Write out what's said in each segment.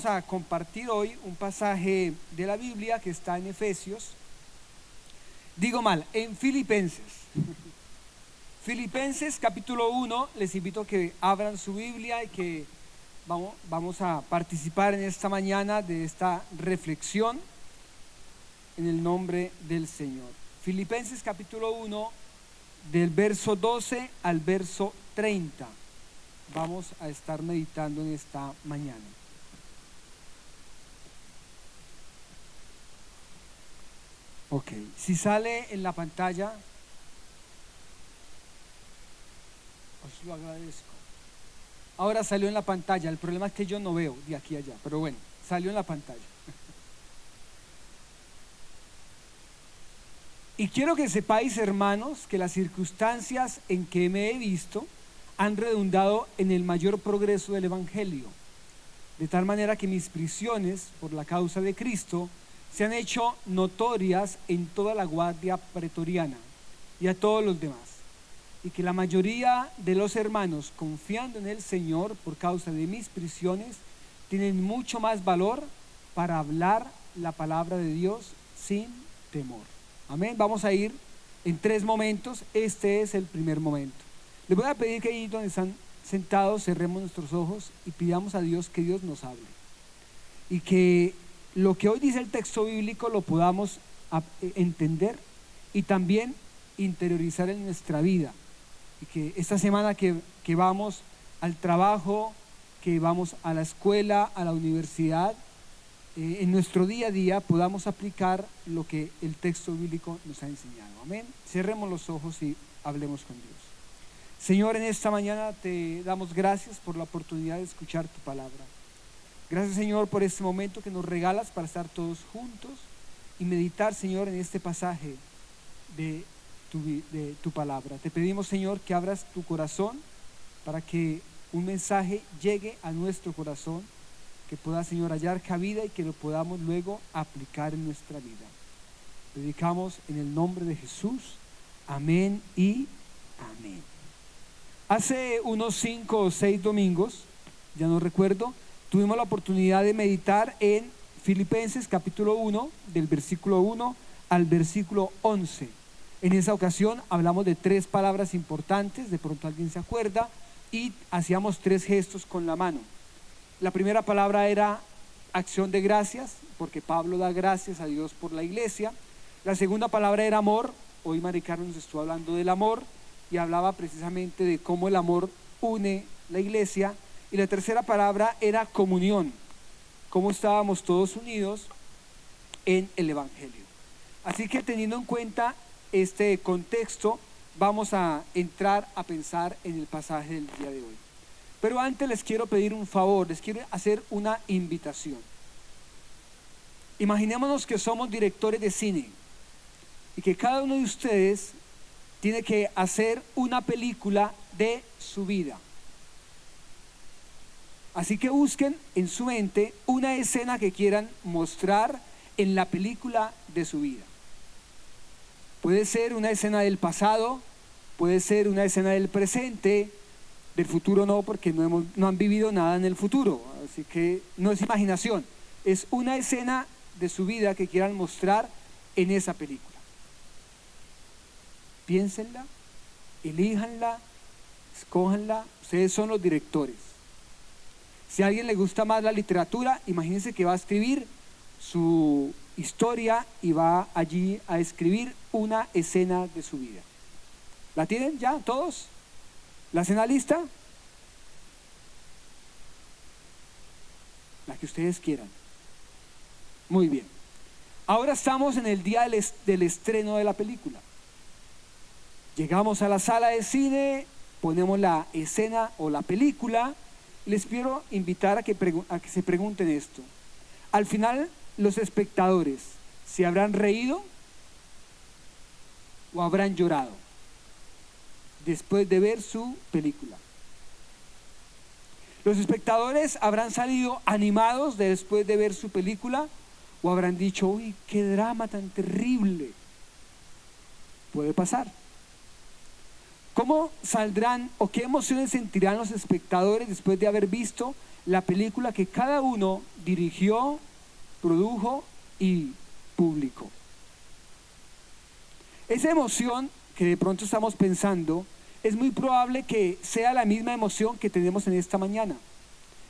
A compartir hoy un pasaje de la Biblia que está en Efesios, digo mal, en Filipenses. Filipenses capítulo 1, les invito a que abran su Biblia y que vamos a participar en esta mañana de esta reflexión en el nombre del Señor. Filipenses capítulo 1, del verso 12 al verso 30, vamos a estar meditando en esta mañana. Ok, si sale en la pantalla, os lo agradezco. Ahora salió en la pantalla, el problema es que yo no veo de aquí a allá, pero bueno, salió en la pantalla. Y quiero que sepáis, hermanos, que las circunstancias en que me he visto han redundado en el mayor progreso del Evangelio, de tal manera que mis prisiones por la causa de Cristo se han hecho notorias en toda la guardia pretoriana y a todos los demás, y que la mayoría de los hermanos, confiando en el Señor por causa de mis prisiones, tienen mucho más valor para hablar la palabra de Dios sin temor. Amén. Vamos a ir en 3 momentos. Este es el primer momento. Les voy a pedir que ahí donde están sentados cerremos nuestros ojos y pidamos a Dios que Dios nos hable, y que lo que hoy dice el texto bíblico lo podamos entender y también interiorizar en nuestra vida, y que esta semana que vamos al trabajo, que vamos a la escuela, a la universidad, en nuestro día a día podamos aplicar lo que el texto bíblico nos ha enseñado. Amén. Cerremos los ojos y hablemos con Dios. Señor, en esta mañana te damos gracias por la oportunidad de escuchar tu palabra. Gracias, Señor, por este momento que nos regalas para estar todos juntos y meditar, Señor, en este pasaje de tu palabra. Te pedimos, Señor, que abras tu corazón para que un mensaje llegue a nuestro corazón, que pueda, Señor, hallar cabida y que lo podamos luego aplicar en nuestra vida. Dedicamos en el nombre de Jesús. Amén y amén. Hace unos 5 o 6 domingos, ya no recuerdo, tuvimos la oportunidad de meditar en Filipenses capítulo 1, del versículo 1 al versículo 11. En esa ocasión hablamos de 3 palabras importantes, de pronto alguien se acuerda, y hacíamos 3 gestos con la mano. La primera palabra era acción de gracias, porque Pablo da gracias a Dios por la iglesia. La segunda palabra era amor. Hoy Mari Carmen nos estuvo hablando del amor y hablaba precisamente de cómo el amor une la iglesia. Y la tercera palabra era comunión, cómo estábamos todos unidos en el Evangelio. Así que, teniendo en cuenta este contexto, vamos a entrar a pensar en el pasaje del día de hoy. Pero antes les quiero pedir un favor, les quiero hacer una invitación. Imaginémonos que somos directores de cine y que cada uno de ustedes tiene que hacer una película de su vida. Así que busquen en su mente una escena que quieran mostrar en la película de su vida. Puede ser una escena del pasado, puede ser una escena del presente, del futuro no, porque no han vivido nada en el futuro, así que no es imaginación, es una escena de su vida que quieran mostrar en esa película. Piénsenla, elíjanla, escójanla, ustedes son los directores. Si a alguien le gusta más la literatura, imagínense que va a escribir su historia y va allí a escribir una escena de su vida. ¿La tienen ya todos? ¿La escena lista? La que ustedes quieran. Muy bien. Ahora estamos en el día del estreno de la película. Llegamos a la sala de cine, ponemos la escena o la película. Les quiero invitar a que se pregunten esto. Al final, los espectadores, ¿se habrán reído o habrán llorado después de ver su película? ¿Los espectadores habrán salido animados después de ver su película o habrán dicho, uy, qué drama tan terrible? Puede pasar. ¿Cómo saldrán o qué emociones sentirán los espectadores después de haber visto la película que cada uno dirigió, produjo y publicó. Esa emoción que de pronto estamos pensando es muy probable que sea la misma emoción que tenemos en esta mañana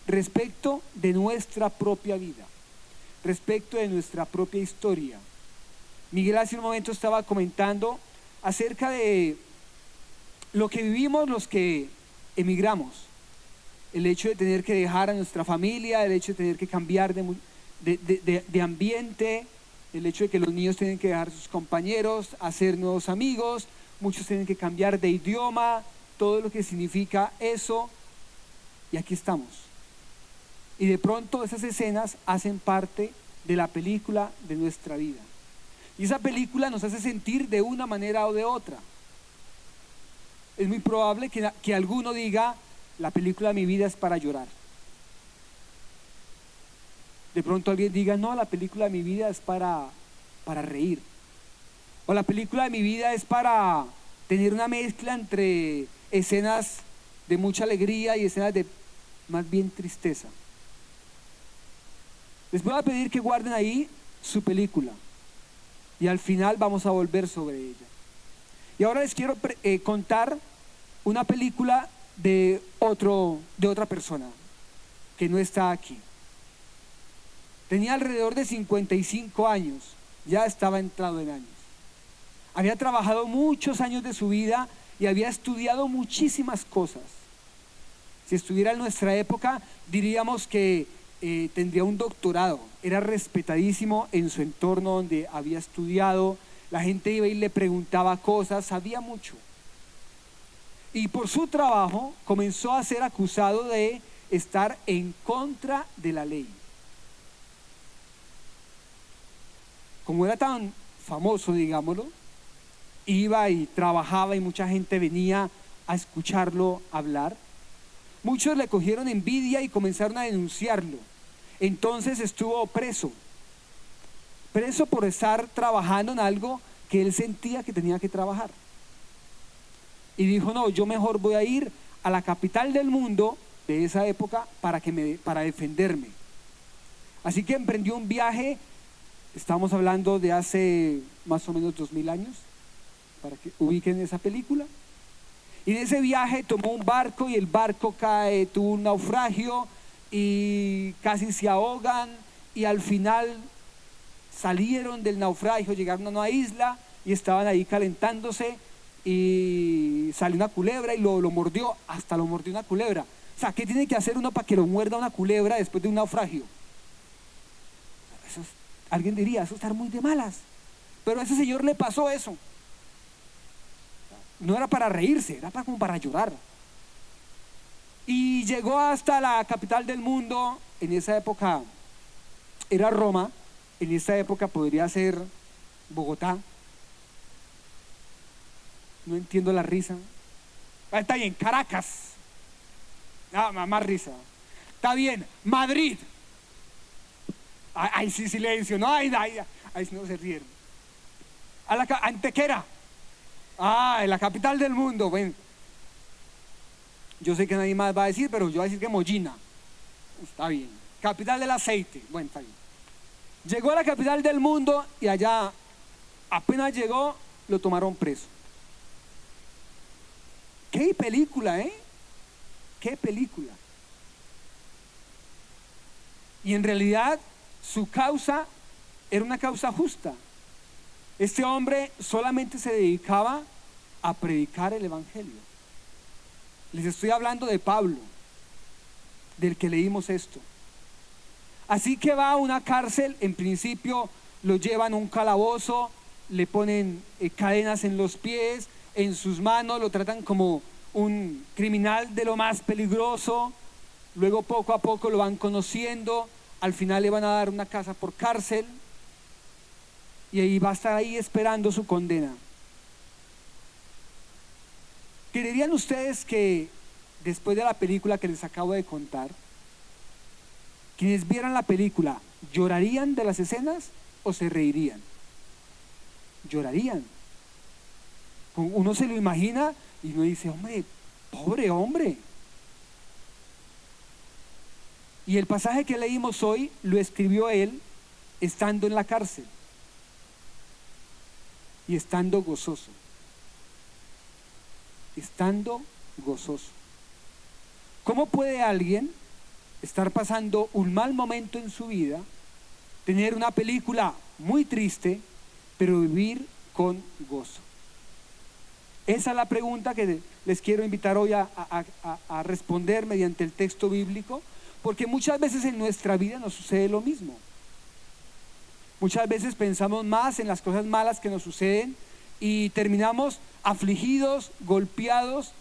respecto de nuestra propia vida, respecto de nuestra propia historia. Miguel hace un momento estaba comentando acerca de lo que vivimos los que emigramos, el hecho de tener que dejar a nuestra familia, el hecho de tener que cambiar de ambiente, el hecho de que los niños tienen que dejar a sus compañeros, hacer nuevos amigos, muchos tienen que cambiar de idioma, todo lo que significa eso, y aquí estamos. Y de pronto esas escenas hacen parte de la película de nuestra vida. Y esa película nos hace sentir de una manera o de otra. Es muy probable que alguno diga, la película de mi vida es para llorar. De pronto alguien diga, no, la película de mi vida es para reír. O la película de mi vida es para tener una mezcla entre escenas de mucha alegría y escenas de más bien tristeza. Les voy a pedir que guarden ahí su película y al final vamos a volver sobre ella. Y ahora les quiero contar una película de otra persona que no está aquí. Tenía alrededor de 55 años, ya estaba entrado en años. Había trabajado muchos años de su vida y había estudiado muchísimas cosas. Si estuviera en nuestra época, diríamos que tendría un doctorado. Era respetadísimo en su entorno donde había estudiado. La gente iba y le preguntaba cosas, sabía mucho. Y por su trabajo comenzó a ser acusado de estar en contra de la ley. Como era tan famoso, digámoslo, iba y trabajaba y mucha gente venía a escucharlo hablar. Muchos le cogieron envidia y comenzaron a denunciarlo. Entonces estuvo preso por estar trabajando en algo que él sentía que tenía que trabajar. Y dijo, no, yo mejor voy a ir a la capital del mundo de esa época para defenderme. Así que emprendió un viaje, estamos hablando de hace más o menos 2000 años, para que ubiquen esa película. Y en ese viaje tomó un barco y el barco tuvo un naufragio y casi se ahogan y al final salieron del naufragio, llegaron a una isla y estaban ahí calentándose y salió una culebra y lo mordió, hasta lo mordió una culebra. O sea, ¿qué tiene que hacer uno para que lo muerda una culebra después de un naufragio? Alguien diría, eso es estar muy de malas. Pero a ese señor le pasó eso. No era para reírse, era como para llorar. Y llegó hasta la capital del mundo. En esa época era Roma, en esta época podría ser Bogotá. No entiendo la risa. Está bien, Caracas. Más risa. Está bien, Madrid. Ay, sí, silencio. No, ay, no se rieron. Antequera. En la capital del mundo. Bueno, yo sé que nadie más va a decir, pero yo voy a decir que Mollina. Está bien. Capital del aceite. Bueno, está bien. Llegó a la capital del mundo y allá, apenas llegó, lo tomaron preso. ¡Qué película, qué película! Y en realidad su causa era una causa justa. Este hombre solamente se dedicaba a predicar el evangelio. Les estoy hablando de Pablo, del que leímos esto. Así que va a una cárcel, en principio lo llevan a un calabozo, le ponen cadenas en los pies, en sus manos, lo tratan como un criminal de lo más peligroso. Luego poco a poco lo van conociendo, al final le van a dar una casa por cárcel y ahí va a estar ahí esperando su condena. ¿Creerían ustedes que después de la película que les acabo de contar, quienes vieran la película llorarían de las escenas o se reirían? Llorarían. Uno se lo imagina y uno dice, hombre, pobre hombre. Y el pasaje que leímos hoy lo escribió él estando en la cárcel y estando gozoso. Estando gozoso. ¿Cómo puede alguien estar pasando un mal momento en su vida, tener una película muy triste, pero vivir con gozo? Esa es la pregunta que les quiero invitar hoy a responder mediante el texto bíblico, porque muchas veces en nuestra vida nos sucede lo mismo. Muchas veces pensamos más en las cosas malas que nos suceden y terminamos afligidos, golpeados,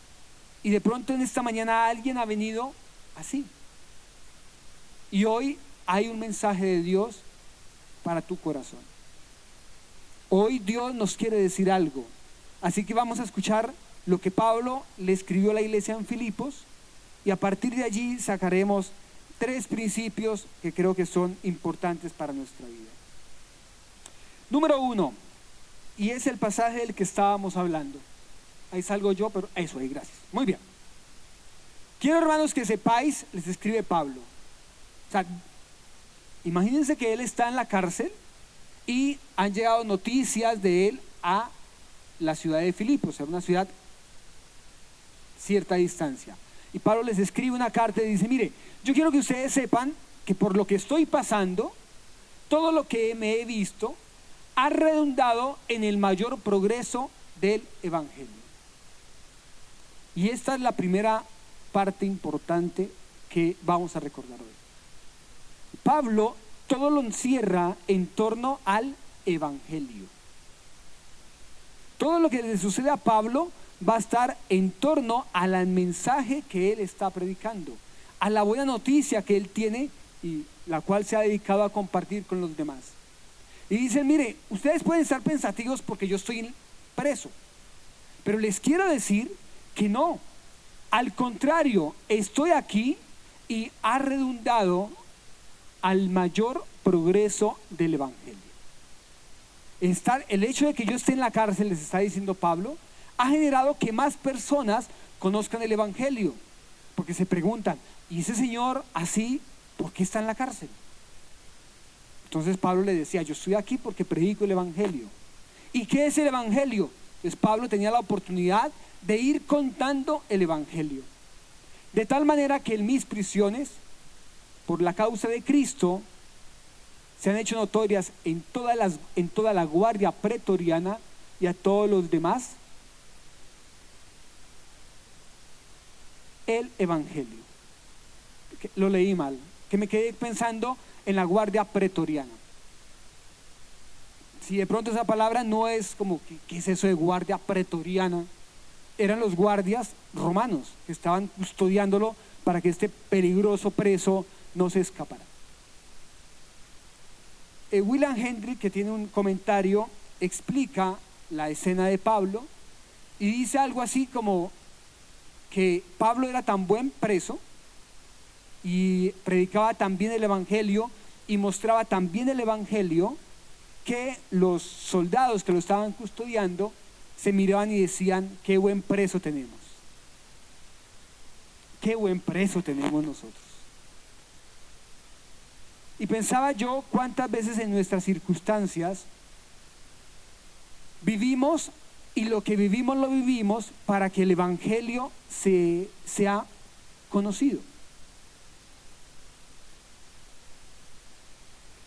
y de pronto en esta mañana alguien ha venido así. Y hoy hay un mensaje de Dios para tu corazón. Hoy Dios nos quiere decir algo. Así que vamos a escuchar lo que Pablo le escribió a la iglesia en Filipos, y a partir de allí sacaremos 3 principios que creo que son importantes para nuestra vida. Número 1, y es el pasaje del que estábamos hablando. Ahí salgo yo, pero eso ahí, gracias. Muy bien. Quiero, hermanos, que sepáis, les escribe Pablo. O sea, imagínense que él está en la cárcel y han llegado noticias de él a la ciudad de Filipos, o sea, una ciudad cierta distancia. Y Pablo les escribe una carta y dice: mire, yo quiero que ustedes sepan que por lo que estoy pasando, todo lo que me he visto ha redundado en el mayor progreso del evangelio. Y esta es la primera parte importante que vamos a recordar hoy. Pablo todo lo encierra en torno al evangelio. Todo lo que le sucede a Pablo va a estar en torno al mensaje que él está predicando, a la buena noticia que él tiene y la cual se ha dedicado a compartir con los demás. Y dicen: mire, ustedes pueden estar pensativos porque yo estoy preso, pero les quiero decir que no, al contrario, estoy aquí y ha redundado al mayor progreso del evangelio. El hecho de que yo esté en la cárcel, les está diciendo Pablo, ha generado que más personas conozcan el evangelio, porque se preguntan: ¿y ese señor así, por qué está en la cárcel? Entonces Pablo le decía: yo estoy aquí porque predico el evangelio. ¿Y qué es el evangelio? Pues Pablo tenía la oportunidad de ir contando el evangelio, de tal manera que en mis prisiones, por la causa de Cristo, se han hecho notorias en toda la guardia pretoriana y a todos los demás el evangelio. Lo leí mal, que me quedé pensando en la guardia pretoriana. Si de pronto esa palabra no es como, ¿qué es eso de guardia pretoriana? Eran los guardias romanos que estaban custodiándolo para que este peligroso preso no se escapara. William Hendrick, que tiene un comentario, explica la escena de Pablo y dice algo así como que Pablo era tan buen preso y predicaba tan bien el evangelio y mostraba tan bien el evangelio que los soldados que lo estaban custodiando se miraban y decían: qué buen preso tenemos, qué buen preso tenemos nosotros. Y pensaba yo cuántas veces en nuestras circunstancias vivimos, y lo que vivimos lo vivimos para que el evangelio sea conocido.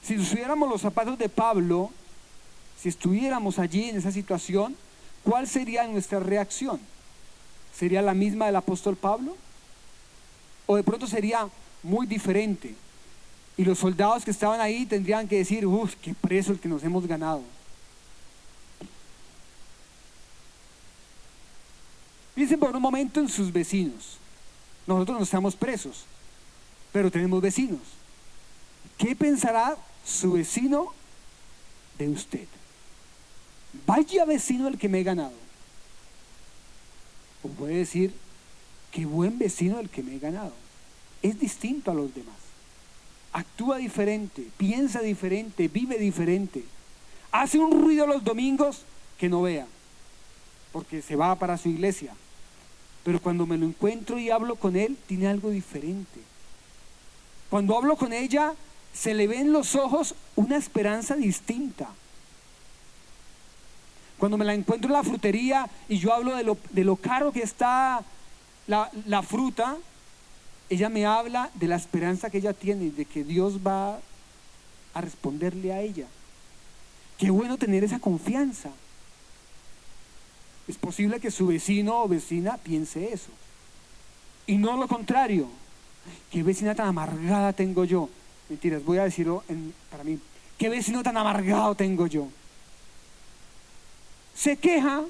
Si estuviéramos los zapatos de Pablo, si estuviéramos allí en esa situación, ¿cuál sería nuestra reacción? ¿Sería la misma del apóstol Pablo? ¿O de pronto sería muy diferente? Y los soldados que estaban ahí tendrían que decir: uff, qué preso el que nos hemos ganado. Piensen por un momento en sus vecinos. Nosotros no estamos presos, pero tenemos vecinos. ¿Qué pensará su vecino de usted? Vaya vecino el que me he ganado. O puede decir: qué buen vecino el que me he ganado. Es distinto a los demás. Actúa diferente, piensa diferente, vive diferente. Hace un ruido los domingos que no vea, porque se va para su iglesia. Pero cuando me lo encuentro y hablo con él, tiene algo diferente. Cuando hablo con ella, se le ve en los ojos una esperanza distinta. Cuando me la encuentro en la frutería y yo hablo de lo caro que está la fruta, ella me habla de la esperanza que ella tiene, de que Dios va a responderle a ella. Qué bueno tener esa confianza. Es posible que su vecino o vecina piense eso, y no lo contrario. Qué vecina tan amargada tengo yo. Mentiras, voy a decirlo para mí. Qué vecino tan amargado tengo yo. Se queja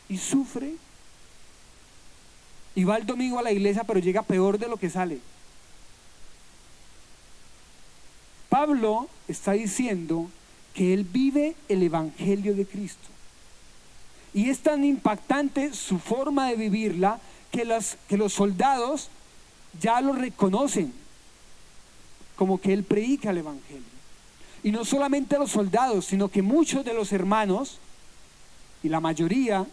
y sufre y va el domingo a la iglesia, pero llega peor de lo que sale. Pablo está diciendo que él vive el evangelio de Cristo, y es tan impactante su forma de vivirla que los soldados ya lo reconocen como que él predica el evangelio. Y no solamente a los soldados, sino que muchos de los hermanos, y la mayoría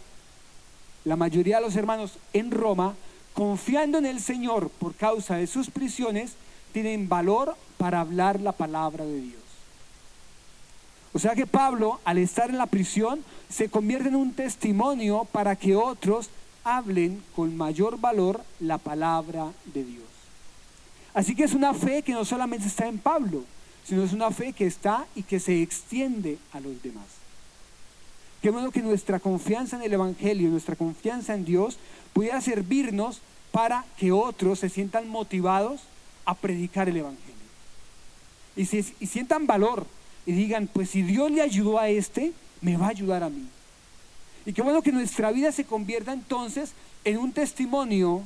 de los hermanos en Roma, confiando en el Señor por causa de sus prisiones, tienen valor para hablar la palabra de Dios. O sea que Pablo, al estar en la prisión, se convierte en un testimonio para que otros hablen con mayor valor la palabra de Dios. Así que es una fe que no solamente está en Pablo, sino es una fe que está y que se extiende a los demás. Qué bueno que nuestra confianza en el evangelio, nuestra confianza en Dios pudiera servirnos para que otros se sientan motivados a predicar el evangelio y sientan valor y digan, pues si Dios le ayudó a este, me va a ayudar a mí. Y qué bueno que nuestra vida se convierta entonces en un testimonio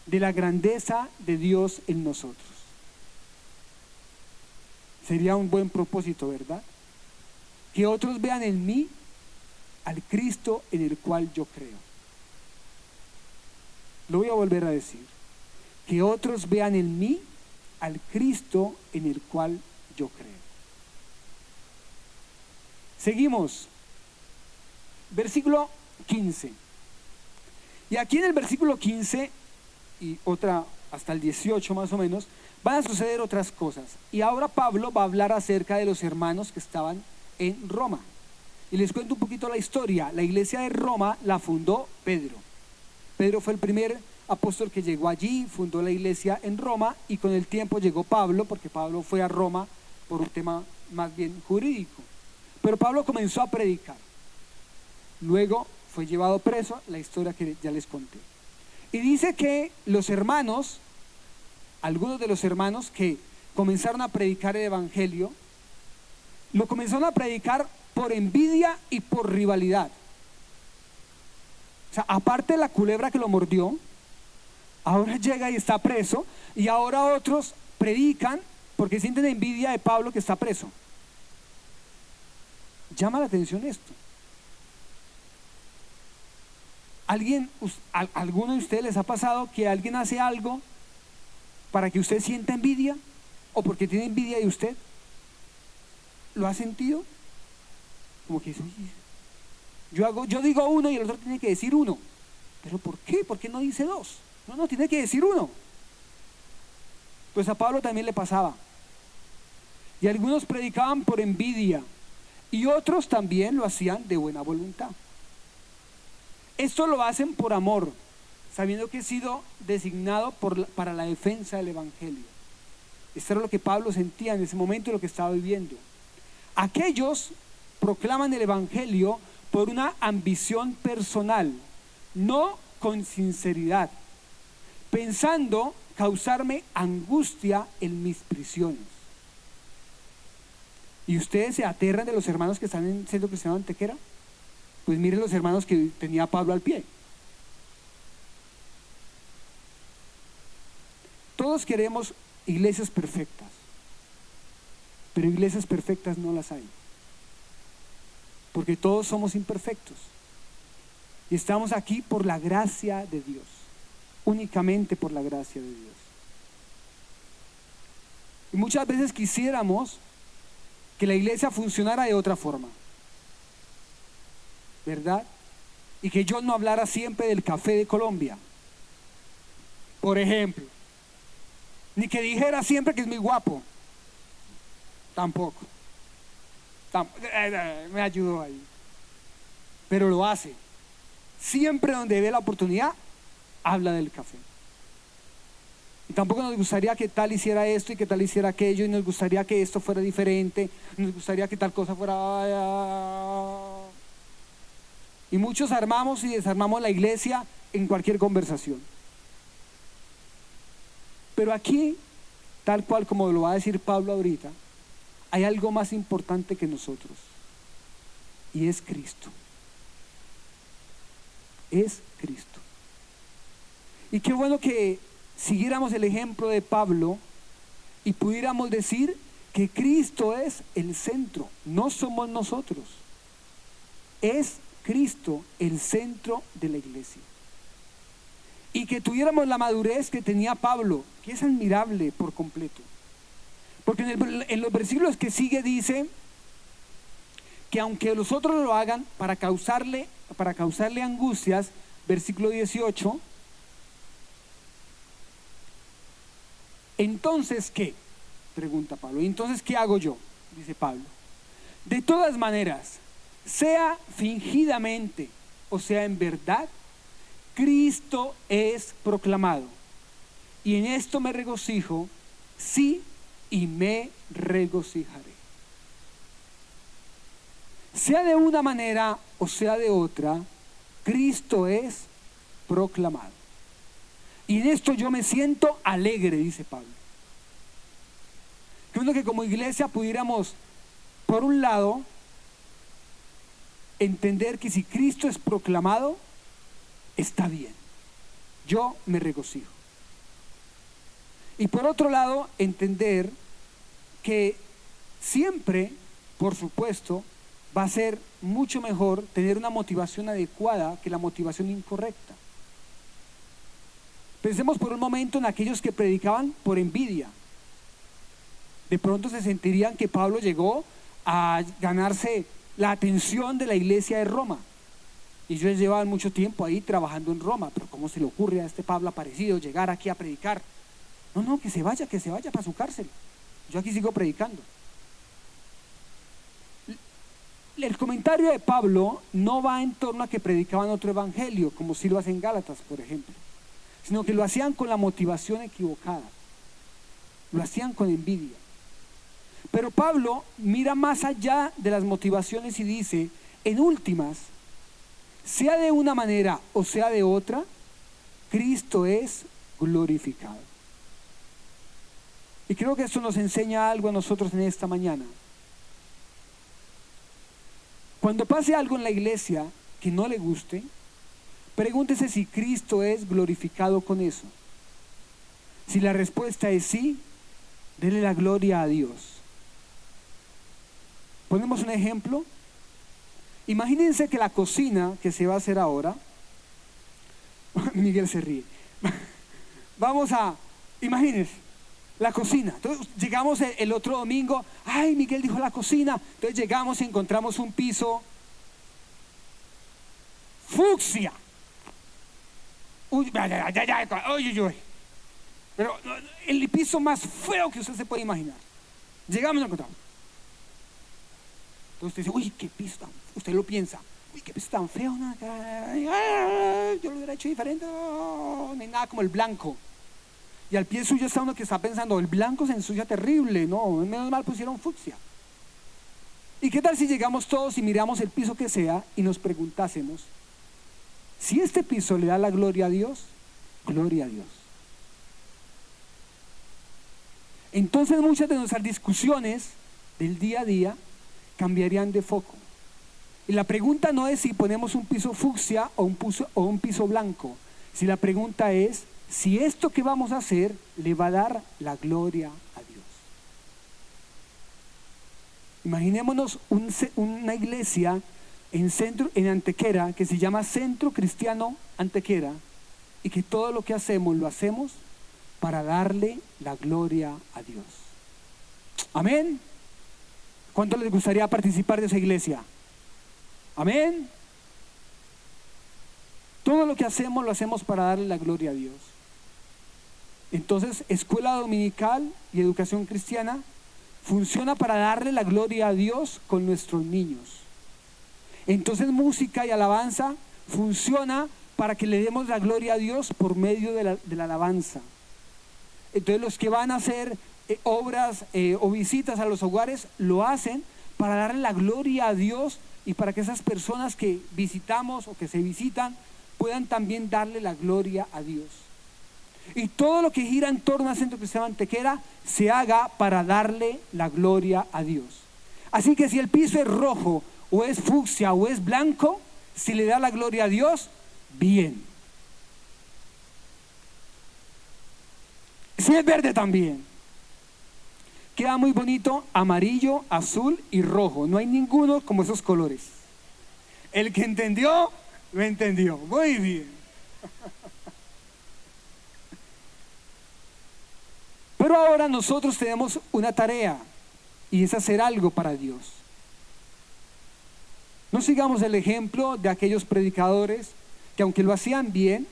de la grandeza de Dios en nosotros. Sería un buen propósito, ¿verdad? Que otros vean en mí al Cristo en el cual yo creo. Lo voy a volver a decir. Que otros vean en mí al Cristo en el cual yo creo. Seguimos. Versículo 15. Y aquí en el versículo 15 y otra hasta el 18 más o menos, van a suceder otras cosas. Y ahora Pablo va a hablar acerca de los hermanos que estaban en Roma. Y les cuento un poquito la historia. La iglesia de Roma la fundó Pedro. Pedro fue el primer apóstol que llegó allí, fundó la iglesia en Roma, y con el tiempo llegó Pablo, porque Pablo fue a Roma por un tema más bien jurídico. Pero Pablo comenzó a predicar. Luego fue llevado preso, la historia que ya les conté. Y dice que los hermanos, algunos de los hermanos que comenzaron a predicar el evangelio, lo comenzaron a predicar por envidia y por rivalidad. O sea, aparte de la culebra que lo mordió, ahora llega y está preso, y ahora otros predican porque sienten envidia de Pablo que está preso. Llama la atención esto. ¿Alguno de ustedes les ha pasado que alguien hace algo para que usted sienta envidia o porque tiene envidia de usted? ¿Lo ha sentido? Como que yo digo uno y el otro tiene que decir uno. ¿Pero por qué? ¿Por qué no dice dos? No, tiene que decir uno. Pues a Pablo también le pasaba. Y algunos predicaban por envidia y otros también lo hacían de buena voluntad. Esto lo hacen por amor, sabiendo que he sido designado para la defensa del evangelio. Esto era lo que Pablo sentía en ese momento y lo que estaba viviendo. Aquellos proclaman el evangelio por una ambición personal, no con sinceridad, pensando causarme angustia en mis prisiones. ¿Y ustedes se aterran de los hermanos que están en el centro cristiano de Antequera? Pues miren los hermanos que tenía Pablo al pie. Todos queremos iglesias perfectas, pero iglesias perfectas no las hay, porque todos somos imperfectos y estamos aquí por la gracia de Dios, únicamente por la gracia de Dios. Y muchas veces quisiéramos que la iglesia funcionara de otra forma, ¿verdad? Y que yo no hablara siempre del café de Colombia, por ejemplo. Ni que dijera siempre que es muy guapo. Tampoco. Me ayudó ahí. Pero lo hace. Siempre donde ve la oportunidad, habla del café. Y tampoco nos gustaría que tal hiciera esto y que tal hiciera aquello, y nos gustaría que esto fuera diferente, nos gustaría que tal cosa fuera... Y muchos armamos y desarmamos la iglesia en cualquier conversación. Pero aquí, tal cual como lo va a decir Pablo ahorita, hay algo más importante que nosotros, y es Cristo. Es Cristo. Y qué bueno que siguiéramos el ejemplo de Pablo y pudiéramos decir que Cristo es el centro, no somos nosotros. Es Cristo el centro de la iglesia. Y que tuviéramos la madurez que tenía Pablo, que es admirable por completo. Porque en los versículos que sigue dice que aunque los otros lo hagan para causarle angustias, versículo 18, ¿entonces qué? Pregunta Pablo. ¿Entonces qué hago yo? Dice Pablo. De todas maneras, sea fingidamente o sea en verdad, Cristo es proclamado. Y en esto me regocijo, sí, y me regocijaré. Sea de una manera o sea de otra, Cristo es proclamado. Y en esto yo me siento alegre, dice Pablo. Creo que como iglesia pudiéramos, por un lado, entender que si Cristo es proclamado, está bien. Yo me regocijo. Y por otro lado, entender que siempre, por supuesto, va a ser mucho mejor tener una motivación adecuada que la motivación incorrecta. Pensemos por un momento en aquellos que predicaban por envidia. De pronto se sentirían que Pablo llegó a ganarse la atención de la iglesia de Roma. Y ellos llevaban mucho tiempo ahí trabajando en Roma. Pero ¿cómo se le ocurre a este Pablo aparecido llegar aquí a predicar? No, que se vaya para su cárcel. Yo aquí sigo predicando. El comentario de Pablo no va en torno a que predicaban otro evangelio, como si lo hacen Gálatas, por ejemplo, sino que lo hacían con la motivación equivocada. Lo hacían con envidia. Pero Pablo mira más allá de las motivaciones y dice, en últimas, sea de una manera o sea de otra, Cristo es glorificado. Y creo que esto nos enseña algo a nosotros en esta mañana. Cuando pase algo en la iglesia que no le guste, pregúntese si Cristo es glorificado con eso. Si la respuesta es sí, dele la gloria a Dios. Ponemos un ejemplo. Imagínense que la cocina que se va a hacer ahora, Miguel se ríe. Imagínense, la cocina. Entonces llegamos el otro domingo, ay, Miguel dijo la cocina. Entonces llegamos y encontramos un piso fucsia. Uy. Pero el piso más feo que usted se puede imaginar. Llegamos y lo encontramos. Entonces usted dice, uy, qué piso tan... Usted lo piensa, uy, qué piso tan feo, ¿no? Yo lo hubiera hecho diferente, no hay nada como el blanco. Y al pie suyo está uno que está pensando, el blanco se ensucia terrible, no, menos mal pusieron fucsia. ¿Y qué tal si llegamos todos y miramos el piso que sea y nos preguntásemos, si este piso le da la gloria a Dios, gloria a Dios? Entonces muchas de nuestras discusiones del día a día cambiarían de foco. Y la pregunta no es si ponemos un piso fucsia o un piso blanco, si la pregunta es si esto que vamos a hacer le va a dar la gloria a Dios. Imaginémonos una iglesia en Antequera que se llama Centro Cristiano Antequera, y que todo lo que hacemos lo hacemos para darle la gloria a Dios. Amén. ¿Cuánto les gustaría participar de esa iglesia? Amén. Todo lo que hacemos lo hacemos para darle la gloria a Dios. Entonces, escuela dominical y educación cristiana funciona para darle la gloria a Dios con nuestros niños. Entonces, música y alabanza funciona para que le demos la gloria a Dios por medio de la alabanza. Entonces, los que van a hacer obras o visitas a los hogares lo hacen para darle la gloria a Dios y para que esas personas que visitamos o que se visitan puedan también darle la gloria a Dios. Y todo lo que gira en torno al Centro Cristiano Antequera se haga para darle la gloria a Dios. Así que si el piso es rojo o es fucsia o es blanco, si le da la gloria a Dios, bien. Si es verde también. Queda muy bonito amarillo, azul y rojo. No hay ninguno como esos colores. El que entendió, lo entendió. Muy bien. Pero ahora nosotros tenemos una tarea y es hacer algo para Dios. No sigamos el ejemplo de aquellos predicadores que, aunque lo hacían bien,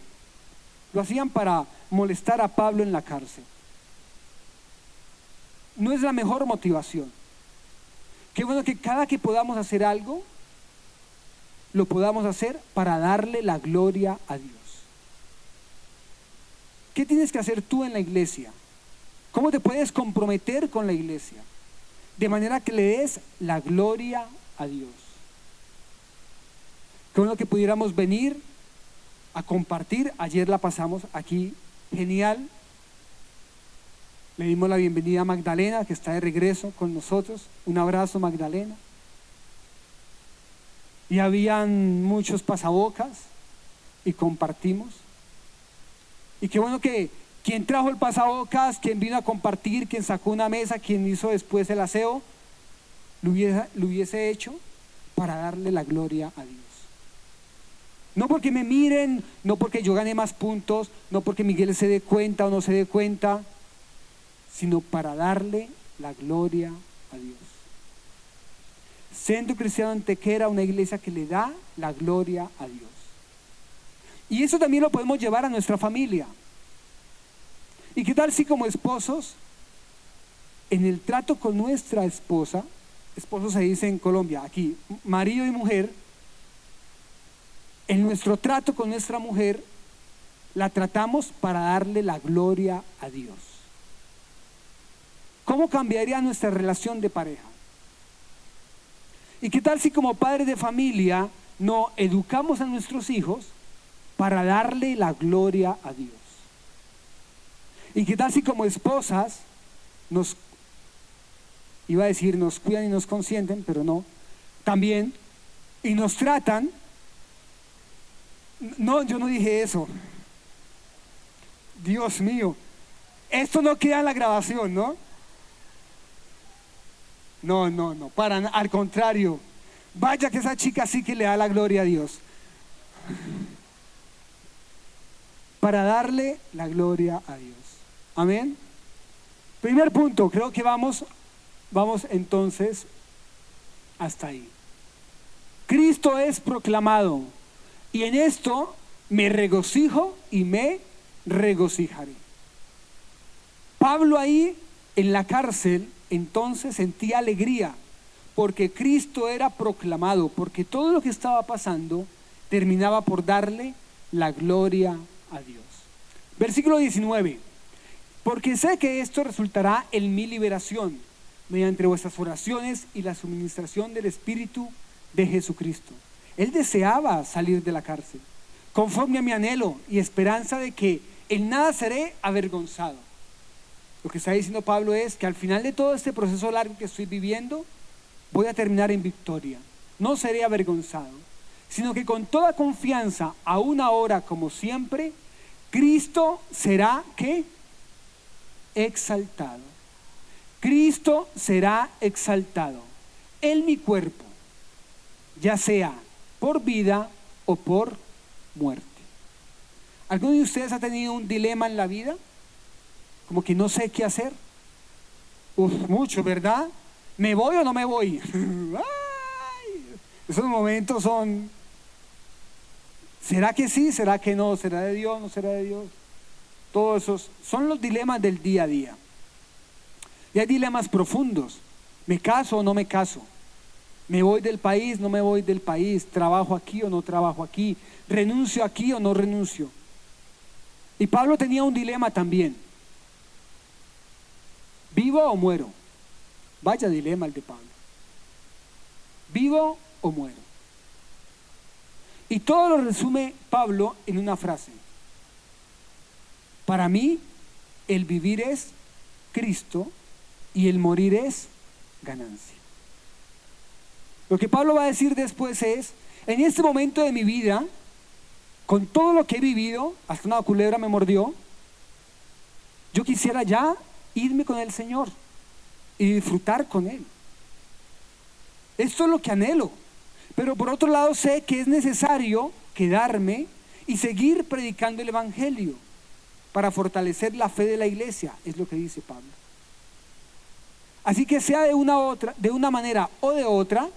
lo hacían para molestar a Pablo en la cárcel. No es la mejor motivación. Qué bueno que cada que podamos hacer algo, lo podamos hacer para darle la gloria a Dios. ¿Qué tienes que hacer tú en la iglesia? ¿Cómo te puedes comprometer con la iglesia? De manera que le des la gloria a Dios. Qué bueno que pudiéramos venir a compartir. Ayer la pasamos aquí, genial. Le dimos la bienvenida a Magdalena, que está de regreso con nosotros. Un abrazo, Magdalena. Y habían muchos pasabocas y compartimos. Y qué bueno que quien trajo el pasabocas, quien vino a compartir, quien sacó una mesa, quien hizo después el aseo, lo hubiese hecho para darle la gloria a Dios. No porque me miren, no porque yo gane más puntos, no porque Miguel se dé cuenta o no se dé cuenta, sino para darle la gloria a Dios. Centro Cristiano Antequera, una iglesia que le da la gloria a Dios. Y eso también lo podemos llevar a nuestra familia. ¿Y qué tal si como esposos, en el trato con nuestra esposa, esposo se dice en Colombia, aquí, marido y mujer, en nuestro trato con nuestra mujer, la tratamos para darle la gloria a Dios? ¿Cómo cambiaría nuestra relación de pareja? ¿Y qué tal si como padres de familia no educamos a nuestros hijos para darle la gloria a Dios? ¿Y qué tal si como esposas nos cuidan y nos consienten, pero no, también, y nos tratan? No, yo no dije eso. Dios mío, esto no queda en la grabación, ¿no? No, al contrario, vaya que esa chica sí que le da la gloria a Dios. Para darle la gloria a Dios. Amén. Primer punto, creo que vamos entonces hasta ahí. Cristo es proclamado y en esto me regocijo y me regocijaré. Pablo ahí en la cárcel entonces sentía alegría porque Cristo era proclamado, porque todo lo que estaba pasando terminaba por darle la gloria a Dios. Versículo 19. Porque sé que esto resultará en mi liberación mediante vuestras oraciones y la suministración del Espíritu de Jesucristo. Él deseaba salir de la cárcel, conforme a mi anhelo y esperanza de que en nada seré avergonzado. Lo que está diciendo Pablo es que al final de todo este proceso largo que estoy viviendo, voy a terminar en victoria. No seré avergonzado, sino que con toda confianza, aún ahora como siempre, Cristo será, ¿qué? Exaltado. Cristo será exaltado en mi cuerpo, ya sea por vida o por muerte. ¿Alguno de ustedes ha tenido un dilema en la vida? Como que no sé qué hacer. Mucho, ¿verdad? ¿Me voy o no me voy? Ay, esos momentos son, ¿será que sí? ¿Será que no? ¿Será de Dios? ¿No será de Dios? Todos esos son los dilemas del día a día. Y hay dilemas profundos. ¿Me caso o no me caso? ¿Me voy del país, no me voy del país? ¿Trabajo aquí o no trabajo aquí? ¿Renuncio aquí o no renuncio? Y Pablo tenía un dilema también. ¿Vivo o muero? Vaya dilema el de Pablo. ¿Vivo o muero? Y todo lo resume Pablo en una frase. Para mí, el vivir es Cristo y el morir es ganancia. Lo que Pablo va a decir después es, en este momento de mi vida, con todo lo que he vivido, hasta una culebra me mordió, yo quisiera ya irme con el Señor y disfrutar con Él. Esto es lo que anhelo. Pero por otro lado sé que es necesario quedarme y seguir predicando el Evangelio para fortalecer la fe de la iglesia, es lo que dice Pablo. Así que sea de una manera o de otra,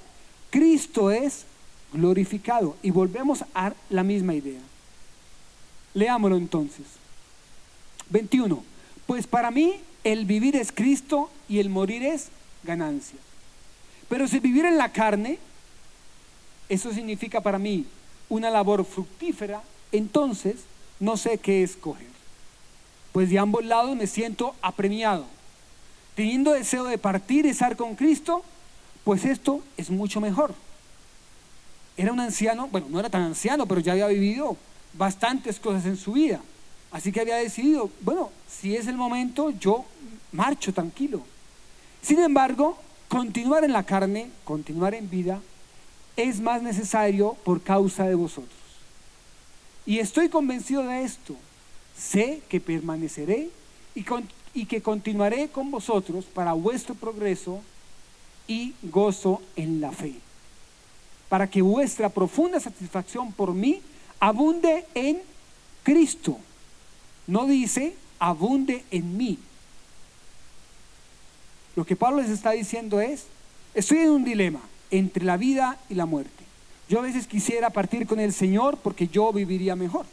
Cristo es glorificado. Y volvemos a la misma idea. Leámoslo entonces. 21. Pues para mí el vivir es Cristo y el morir es ganancia. Pero si vivir en la carne, eso significa para mí una labor fructífera, entonces no sé qué escoger. Pues de ambos lados me siento apremiado. Teniendo deseo de partir y estar con Cristo, pues esto es mucho mejor. Era un anciano, bueno, no era tan anciano, pero ya había vivido bastantes cosas en su vida. Así que había decidido, bueno, si es el momento, yo marcho tranquilo. Sin embargo, continuar en la carne, continuar en vida, es más necesario por causa de vosotros. Y estoy convencido de esto. Sé que permaneceré y que continuaré con vosotros para vuestro progreso y gozo en la fe, para que vuestra profunda satisfacción por mí abunde en Cristo. No dice abunde en mí. Lo que Pablo les está diciendo es, estoy en un dilema entre la vida y la muerte. Yo a veces quisiera partir con el Señor porque yo viviría mejor,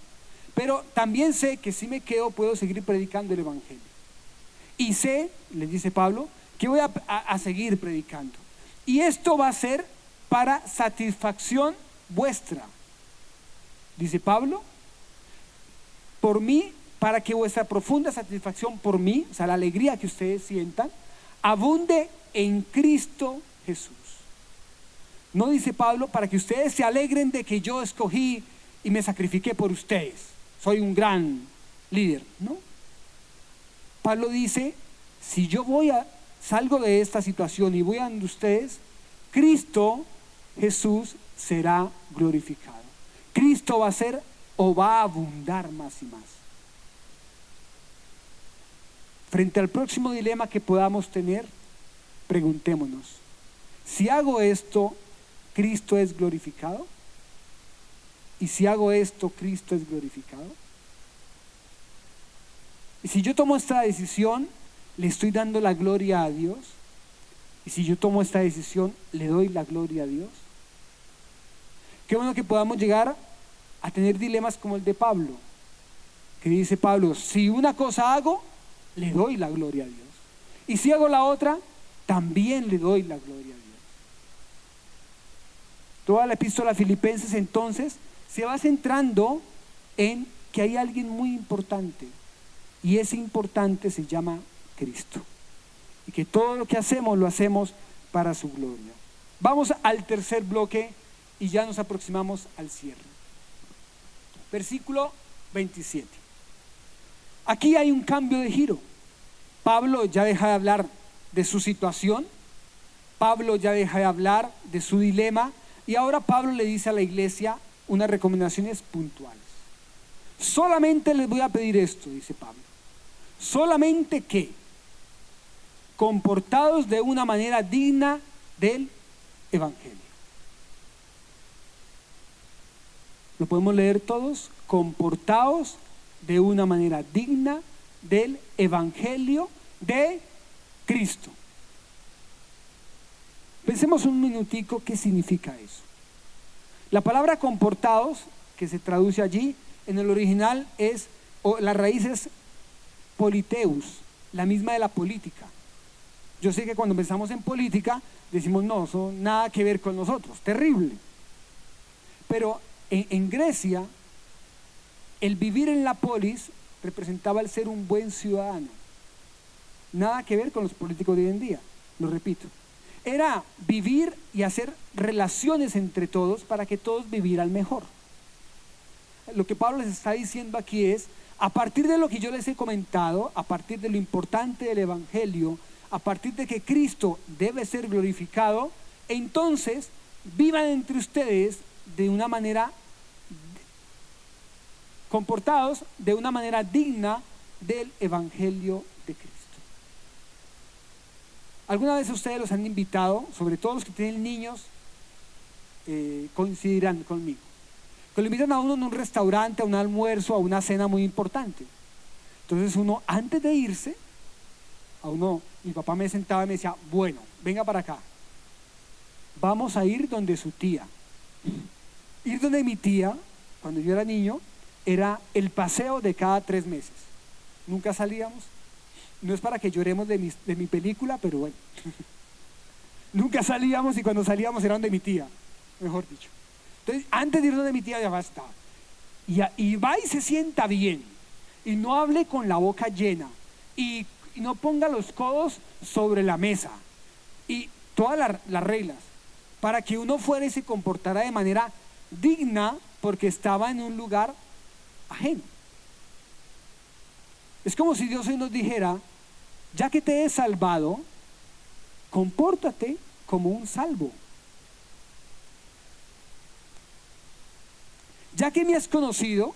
pero también sé que si me quedo puedo seguir predicando el Evangelio. Y sé, les dice Pablo, que voy a seguir predicando. Y esto va a ser para satisfacción vuestra, dice Pablo, por mí, para que vuestra profunda satisfacción por mí, o sea, la alegría que ustedes sientan, abunde en Cristo Jesús. No dice Pablo para que ustedes se alegren de que yo escogí y me sacrifiqué por ustedes, soy un gran líder, ¿no? Pablo dice, si yo salgo de esta situación y voy a donde ustedes, Cristo Jesús será glorificado. Cristo va a ser o va a abundar más y más. Frente al próximo dilema que podamos tener, preguntémonos, si hago esto, ¿Cristo es glorificado? Y si hago esto, ¿Cristo es glorificado? Y si yo tomo esta decisión, ¿le estoy dando la gloria a Dios? Y si yo tomo esta decisión, ¿le doy la gloria a Dios? Qué bueno que podamos llegar a tener dilemas como el de Pablo, que dice Pablo, si una cosa hago, le doy la gloria a Dios. Y si hago la otra, también le doy la gloria a Dios. Toda la epístola a Filipenses entonces se va centrando en que hay alguien muy importante, y ese importante se llama Cristo, y que todo lo que hacemos lo hacemos para su gloria. Vamos al tercer bloque y ya nos aproximamos al cierre. Versículo 27. Aquí hay un cambio de giro. Pablo ya deja de hablar de su situación, Pablo ya deja de hablar de su dilema, y ahora Pablo le dice a la iglesia unas recomendaciones puntuales. Solamente les voy a pedir esto, dice Pablo, solamente que comportados de una manera digna del Evangelio. ¿Lo podemos leer todos? Comportados de una manera digna del Evangelio de Cristo. Pensemos un minutico qué significa eso. La palabra comportados, que se traduce allí, en el original es, o la raíz es politeus, la misma de la política. Yo sé que cuando pensamos en política decimos no, eso nada que ver con nosotros, terrible. Pero en Grecia, el vivir en la polis representaba el ser un buen ciudadano. Nada que ver con los políticos de hoy en día, lo repito. Era vivir y hacer relaciones entre todos para que todos vivieran mejor. Lo que Pablo les está diciendo aquí es, a partir de lo que yo les he comentado, a partir de lo importante del Evangelio, a partir de que Cristo debe ser glorificado, entonces vivan entre ustedes de una manera, comportados de una manera digna del Evangelio de Cristo. ¿Alguna vez ustedes los han invitado, sobre todo los que tienen niños, coincidirán conmigo, que lo invitan a uno en un restaurante, a un almuerzo, a una cena muy importante? Entonces uno, antes de irse, mi papá me sentaba y me decía, bueno, venga para acá, vamos a ir donde su tía. Ir donde mi tía, cuando yo era niño, era el paseo de cada 3 meses. Nunca salíamos. No es para que lloremos de mi película, pero bueno. Nunca salíamos, y cuando salíamos era donde mi tía, mejor dicho. Entonces, antes de ir donde mi tía ya estaba. Y va y se sienta bien. Y no hable con la boca llena. Y no ponga los codos sobre la mesa. Y todas las reglas. Para que uno fuera y se comportara de manera digna, porque estaba en un lugar ajeno. Es como si Dios hoy nos dijera, ya que te he salvado, compórtate como un salvo. Ya que me has conocido,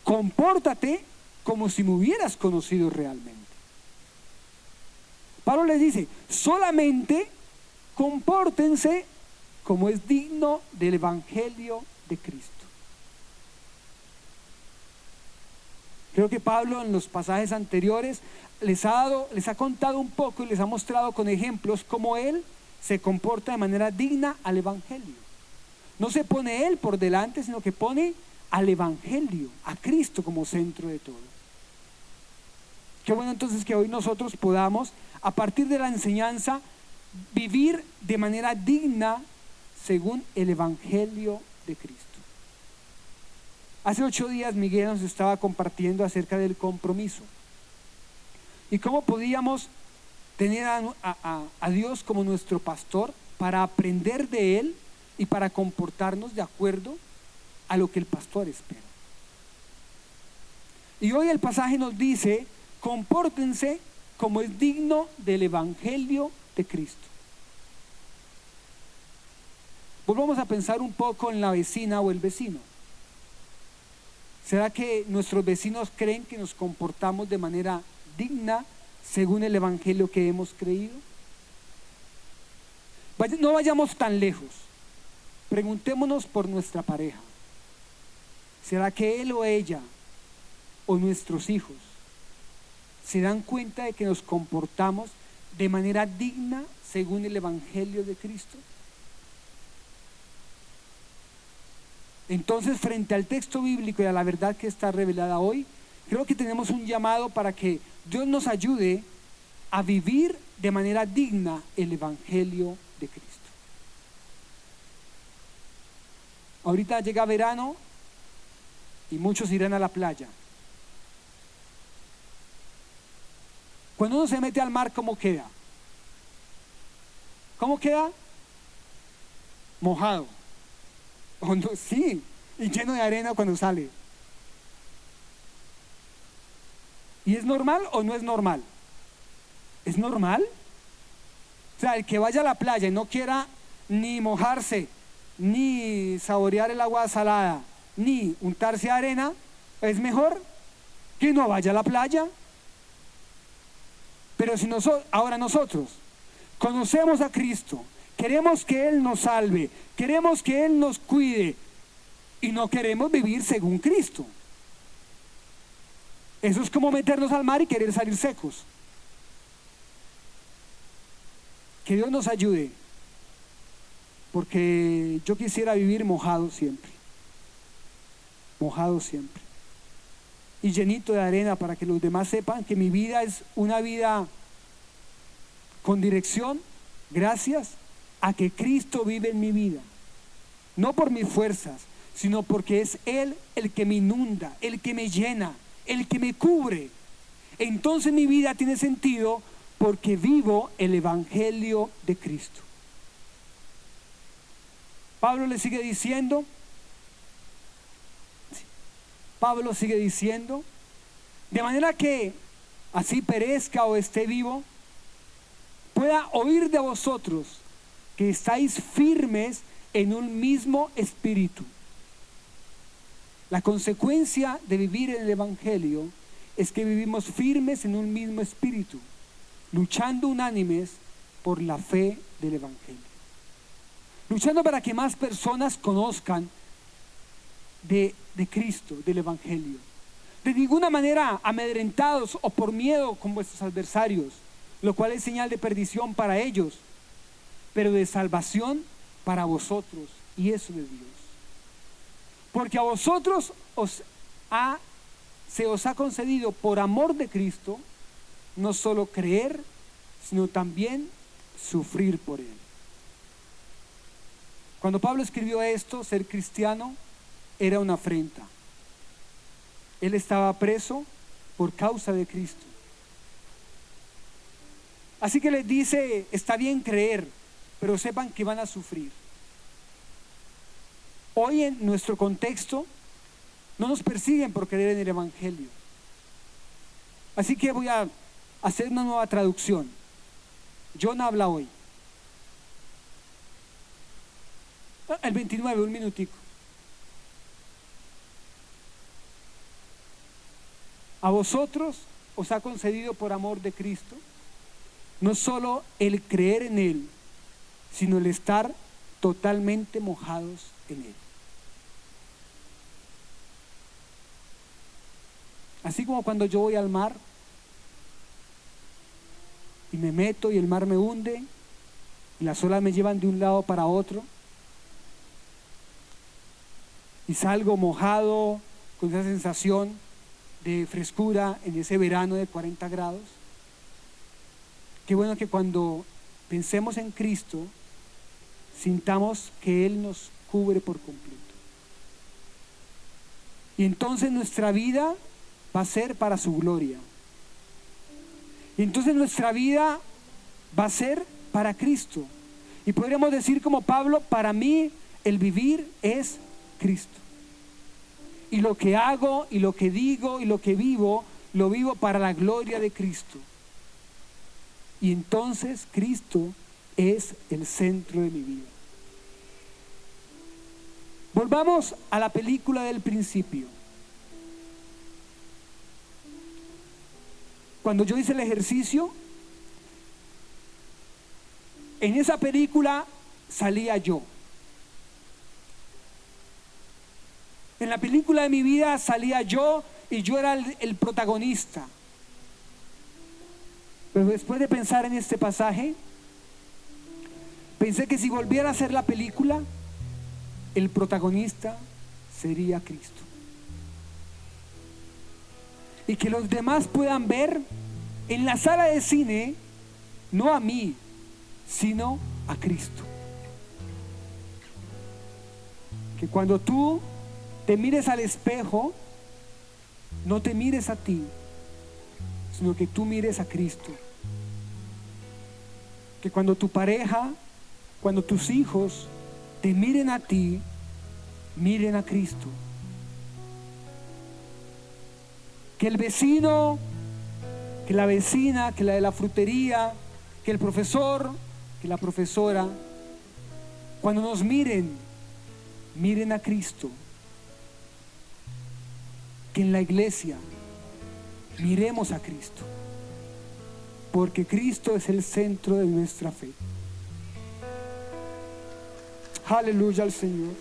compórtate como si me hubieras conocido realmente. Pablo les dice, solamente compórtense como es digno del Evangelio de Cristo. Creo que Pablo en los pasajes anteriores les ha contado un poco y les ha mostrado con ejemplos cómo él se comporta de manera digna al Evangelio. No se pone él por delante, sino que pone al Evangelio, a Cristo como centro de todo. Qué bueno entonces que hoy nosotros podamos, a partir de la enseñanza, vivir de manera digna según el Evangelio de Cristo. Hace 8 días Miguel nos estaba compartiendo acerca del compromiso y cómo podíamos tener a Dios como nuestro pastor para aprender de Él y para comportarnos de acuerdo a lo que el pastor espera. Y hoy el pasaje nos dice, compórtense como es digno del Evangelio de Cristo. Volvamos a pensar un poco en la vecina o el vecino. ¿Será que nuestros vecinos creen que nos comportamos de manera digna según el Evangelio que hemos creído? No vayamos tan lejos. Preguntémonos por nuestra pareja. ¿Será que él o ella o nuestros hijos se dan cuenta de que nos comportamos de manera digna según el Evangelio de Cristo? Entonces, frente al texto bíblico y a la verdad que está revelada hoy, creo que tenemos un llamado para que Dios nos ayude a vivir de manera digna el Evangelio de Cristo. Ahorita llega verano y muchos irán a la playa. Cuando uno se mete al mar, ¿cómo queda? ¿Cómo queda? Mojado. Oh, no, sí, y lleno de arena cuando sale. ¿Y es normal o no es normal? ¿Es normal? O sea, el que vaya a la playa y no quiera ni mojarse, ni saborear el agua salada, ni untarse de arena, es mejor que no vaya a la playa. Pero si ahora nosotros conocemos a Cristo, queremos que Él nos salve, queremos que Él nos cuide y no queremos vivir según Cristo. Eso es como meternos al mar y querer salir secos. Que Dios nos ayude, porque yo quisiera vivir mojado siempre. Mojado siempre. y llenito de arena para que los demás sepan que mi vida es una vida con dirección, gracias a que Cristo vive en mi vida. No por mis fuerzas, sino porque es Él el que me inunda, el que me llena, el que me cubre. Entonces mi vida tiene sentido porque vivo el Evangelio de Cristo. Pablo sigue diciendo, de manera que así perezca o esté vivo, pueda oír de vosotros que estáis firmes en un mismo espíritu. La consecuencia de vivir en el Evangelio es que vivimos firmes en un mismo espíritu, luchando unánimes por la fe del Evangelio, luchando para que más personas conozcan de Cristo, del Evangelio. De ninguna manera amedrentados o por miedo con vuestros adversarios, lo cual es señal de perdición para ellos, pero de salvación para vosotros, y eso de Dios. Porque a vosotros se os ha concedido por amor de Cristo no solo creer, sino también sufrir por Él. Cuando Pablo escribió esto, ser cristiano era una afrenta. Él estaba preso por causa de Cristo. Así que les dice, está bien creer, pero sepan que van a sufrir. Hoy en nuestro contexto no nos persiguen por creer en el Evangelio. Así que voy a hacer una nueva traducción. John habla hoy. El 29, un minutico. A vosotros os ha concedido por amor de Cristo no solo el creer en Él, sino el estar totalmente mojados en Él. Así como cuando yo voy al mar y me meto y el mar me hunde y las olas me llevan de un lado para otro y salgo mojado con esa sensación de frescura en ese verano de 40 grados. Qué bueno que cuando pensemos en Cristo sintamos que Él nos cubre por completo. Y entonces nuestra vida va a ser para su gloria. Y entonces nuestra vida va a ser para Cristo. Y podríamos decir como Pablo, para mí el vivir es Cristo. Y lo que hago, y lo que digo, y lo que vivo, lo vivo para la gloria de Cristo. Y entonces Cristo es el centro de mi vida. Volvamos a la película del principio. Cuando yo hice el ejercicio, en esa película salía yo. En la película de mi vida salía yo y yo era el protagonista. Pero después de pensar en este pasaje, pensé que si volviera a hacer la película, el protagonista sería Cristo. Y que los demás puedan ver en la sala de cine, no a mí, sino a Cristo. Que cuando tú te mires al espejo, no te mires a ti, sino que tú mires a Cristo. Que cuando tu pareja, cuando tus hijos te miren a ti, miren a Cristo. Que el vecino, que la vecina, que la de la frutería, que el profesor, que la profesora, cuando nos miren, miren a Cristo. Que en la iglesia miremos a Cristo, porque Cristo es el centro de nuestra fe. Aleluya al Señor.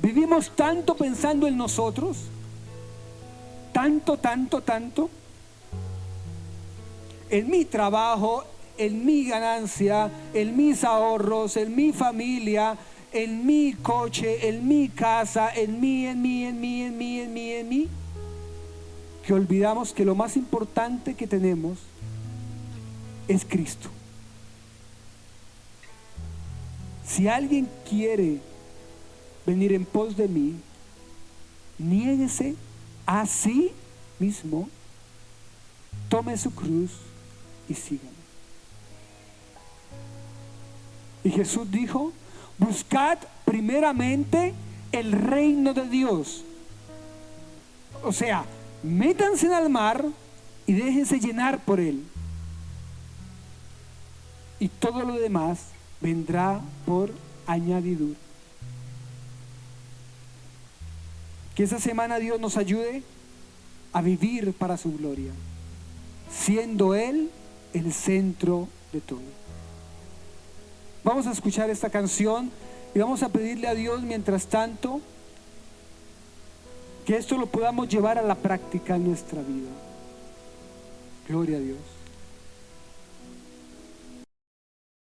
Vivimos tanto pensando en nosotros, tanto, en mi trabajo, en mi ganancia, en mis ahorros, en mi familia, en mi coche, en mi casa, en mí, que olvidamos que lo más importante que tenemos es Cristo. Si alguien quiere venir en pos de mí, niéguese a sí mismo, tome su cruz y sígame. Y Jesús dijo: buscad primeramente el reino de Dios. O sea, métanse en el mar y déjense llenar por él, y todo lo demás vendrá por añadidura. Que esa semana Dios nos ayude a vivir para su gloria, siendo Él el centro de todo. Vamos a escuchar esta canción y vamos a pedirle a Dios mientras tanto que esto lo podamos llevar a la práctica en nuestra vida. Gloria a Dios.